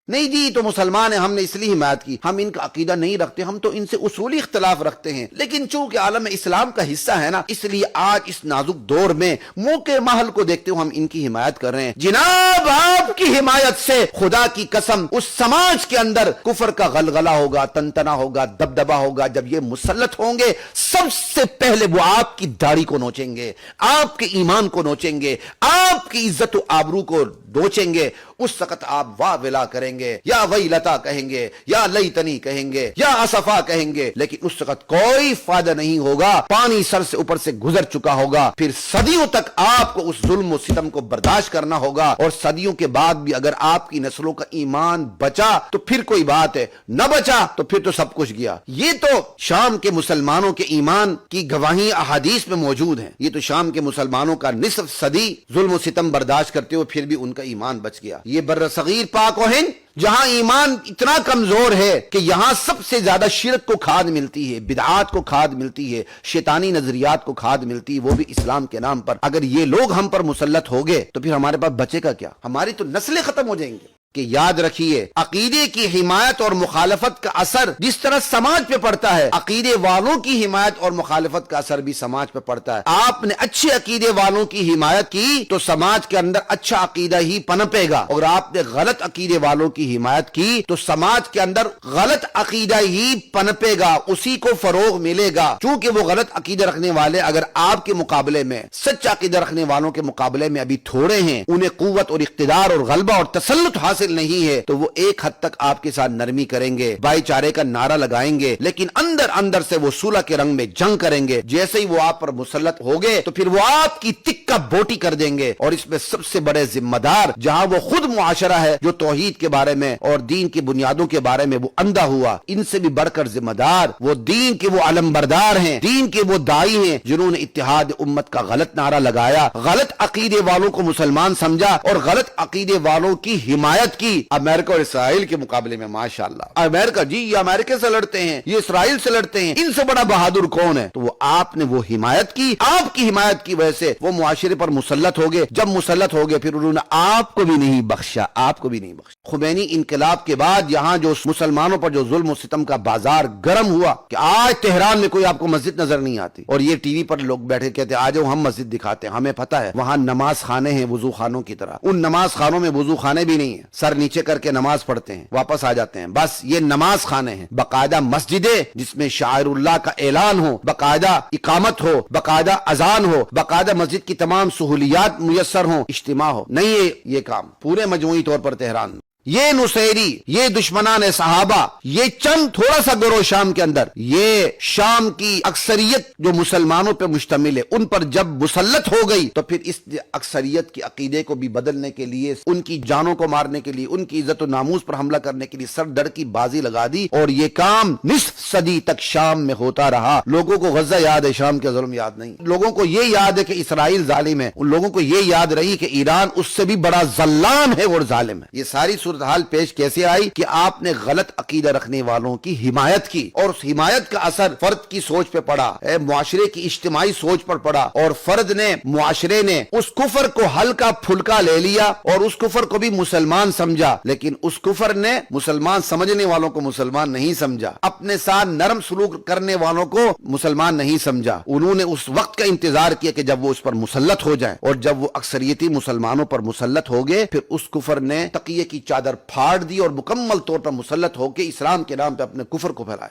نہیں جی تو مسلمان ہیں، ہم نے اس لیے حمایت کی، ہم ان کا عقیدہ نہیں رکھتے، ہم تو ان سے اصولی اختلاف رکھتے ہیں، لیکن چونکہ عالم اسلام کا حصہ ہے نا، اس لیے آج اس نازک دور میں موقع محل کو دیکھتے ہوئے ہم ان کی حمایت کر رہے ہیں۔ جناب آپ کی حمایت سے خدا کی قسم اس سماج کے اندر کفر کا غلغلہ ہوگا، تنتنا ہوگا، دبدبا ہوگا۔ جب یہ مسلط ہوں گے سب سے پہلے وہ آپ کی داڑھی کو نوچیں گے، آپ کے ایمان کو نوچیں گے، آپ کی عزت و آبرو کو نوچیں گے۔ اس وقت آپ واہ ولا کریں گے، یا ویلتا کہیں گے، یا لیتنی کہیں گے، یا اسفا کہیں گے، لیکن اس وقت کوئی فائدہ نہیں ہوگا، پانی سر سے اوپر سے گزر چکا ہوگا۔ پھر صدیوں تک آپ کو اس ظلم و ستم کو برداشت کرنا ہوگا، اور صدیوں کے بعد بھی اگر آپ کی نسلوں کا ایمان بچا تو پھر کوئی بات ہے، نہ بچا تو پھر تو سب کچھ گیا۔ یہ تو شام کے مسلمانوں کے ایمان کی گواہی احادیث میں موجود ہیں۔ یہ تو شام کے مسلمانوں کا نصف صدی ظلم و ستم برداشت کرتے ہوئے پھر بھی ان کا ایمان بچ گیا۔ یہ برصغیر پاک و ہند جہاں ایمان اتنا کمزور ہے کہ یہاں سب سے زیادہ شرک کو کھاد ملتی ہے، بدعات کو کھاد ملتی ہے، شیطانی نظریات کو کھاد ملتی ہے، وہ بھی اسلام کے نام پر۔ اگر یہ لوگ ہم پر مسلط ہو گئے تو پھر ہمارے پاس بچے گا کیا؟ ہماری تو نسلیں ختم ہو جائیں گے۔ کہ یاد رکھیے عقیدے کی حمایت اور مخالفت کا اثر جس طرح سماج پہ پڑتا ہے، عقیدے والوں کی حمایت اور مخالفت کا اثر بھی سماج پہ پڑتا ہے۔ آپ نے اچھے عقیدے والوں کی حمایت کی تو سماج کے اندر اچھا عقیدہ ہی پنپے گا، اور آپ نے غلط عقیدے والوں کی حمایت کی تو سماج کے اندر غلط عقیدہ ہی پنپے گا، اسی کو فروغ ملے گا۔ چونکہ وہ غلط عقیدہ رکھنے والے اگر آپ کے مقابلے میں سچا عقیدہ رکھنے والوں کے مقابلے میں ابھی تھوڑے ہیں، انہیں قوت اور اقتدار اور غلبہ اور تسلط حاصل نہیں ہے، تو وہ ایک حد تک آپ کے ساتھ نرمی کریں گے، بھائی چارے کا نعرہ لگائیں گے، لیکن اندر اندر سے وہ صلح کے رنگ میں جنگ کریں گے۔ جیسے ہی وہ آپ پر مسلط ہو گئے تو پھر وہ آپ کی تکہ بوٹی کر دیں گے، اور اس میں سب سے بڑے ذمہ دار جہاں وہ خود معاشرہ ہے جو توحید کے بارے میں اور دین کی بنیادوں کے بارے میں وہ اندھا ہوا، ان سے بھی بڑھ کر ذمہ دار وہ دین کے وہ علمبردار ہیں، دین کے وہ دائی ہیں جنہوں نے اتحاد امت کا غلط نعرہ لگایا، غلط عقیدے والوں کو مسلمان سمجھا اور غلط عقیدے والوں کی حمایت کی۔ امریکہ اور اسرائیل کے مقابلے میں ماشاءاللہ امریکہ جی یہ امریکہ سے لڑتے ہیں، یہ اسرائیل سے لڑتے ہیں، ان سے بڑا بہادر کون ہے؟ تو وہ آپ نے وہ حمایت کی، آپ کی حمایت کی وجہ سے وہ معاشرے پر مسلط ہو گئے۔ جب مسلط ہو گئے پھر انہوں نے آپ کو بھی نہیں بخشا، آپ کو بھی نہیں بخشا۔ خمینی انقلاب کے بعد یہاں جو مسلمانوں پر جو ظلم و ستم کا بازار گرم ہوا کہ آج تہران میں کوئی آپ کو مسجد نظر نہیں آتی، اور یہ ٹی وی پر لوگ بیٹھے کہتے آ جاؤ ہم مسجد دکھاتے ہیں، ہمیں پتہ ہے وہاں نماز خانے ہیں وضو خانوں کی طرح، ان نماز خانوں میں وضو خانے بھی نہیں ہیں، سر نیچے کر کے نماز پڑھتے ہیں واپس آ جاتے ہیں، بس یہ نماز خانے ہیں۔ باقاعدہ مسجدیں جس میں شاعر اللہ کا اعلان ہو، باقاعدہ اقامت ہو، باقاعدہ اذان ہو، باقاعدہ مسجد کی تمام سہولیات میسر ہوں، اجتماع ہو، نہیں ہے یہ کام پورے مجموعی طور پر تہران میں۔ یہ نصیری، یہ دشمنان صحابہ، یہ چند تھوڑا سا گروہ شام کے اندر، یہ شام کی اکثریت جو مسلمانوں پہ مشتمل ہے، ان پر جب مسلط ہو گئی تو پھر اس اکثریت کے عقیدے کو بھی بدلنے کے لیے، ان کی جانوں کو مارنے کے لیے، ان کی عزت و ناموس پر حملہ کرنے کے لیے سر ڈر کی بازی لگا دی، اور یہ کام نصف صدی تک شام میں ہوتا رہا۔ لوگوں کو غزہ یاد ہے، شام کے ظلم یاد نہیں۔ لوگوں کو یہ یاد ہے کہ اسرائیل ظالم ہے، ان لوگوں کو یہ یاد رہی کہ ایران اس سے بھی بڑا ظلام ہے اور ظالم ہے۔ یہ ساری صورتحال پیش کیسے آئی کہ آپ نے غلط عقیدہ رکھنے والوں کی حمایت کی، اور اس حمایت کا اثر فرد کی سوچ پہ پڑا، معاشرے کی اجتماعی سوچ پر پڑا، اور فرد نے، معاشرے نے اس کفر کو ہلکا پھلکا لے لیا اور اس کفر کو بھی مسلمان سمجھا، لیکن اس کفر نے مسلمان سمجھنے والوں کو مسلمان نہیں سمجھا، اپنے ساتھ نرم سلوک کرنے والوں کو مسلمان نہیں سمجھا۔ انہوں نے اس وقت کا انتظار کیا کہ جب وہ اس پر مسلط ہو جائیں، اور جب وہ اکثریتی مسلمانوں پر مسلط ہو گئے پھر اس کفر نے تقیے کی چادر پھاڑ دی اور مکمل طور پر مسلط ہو کے اسلام کے نام پہ اپنے کفر کو پھیلایا۔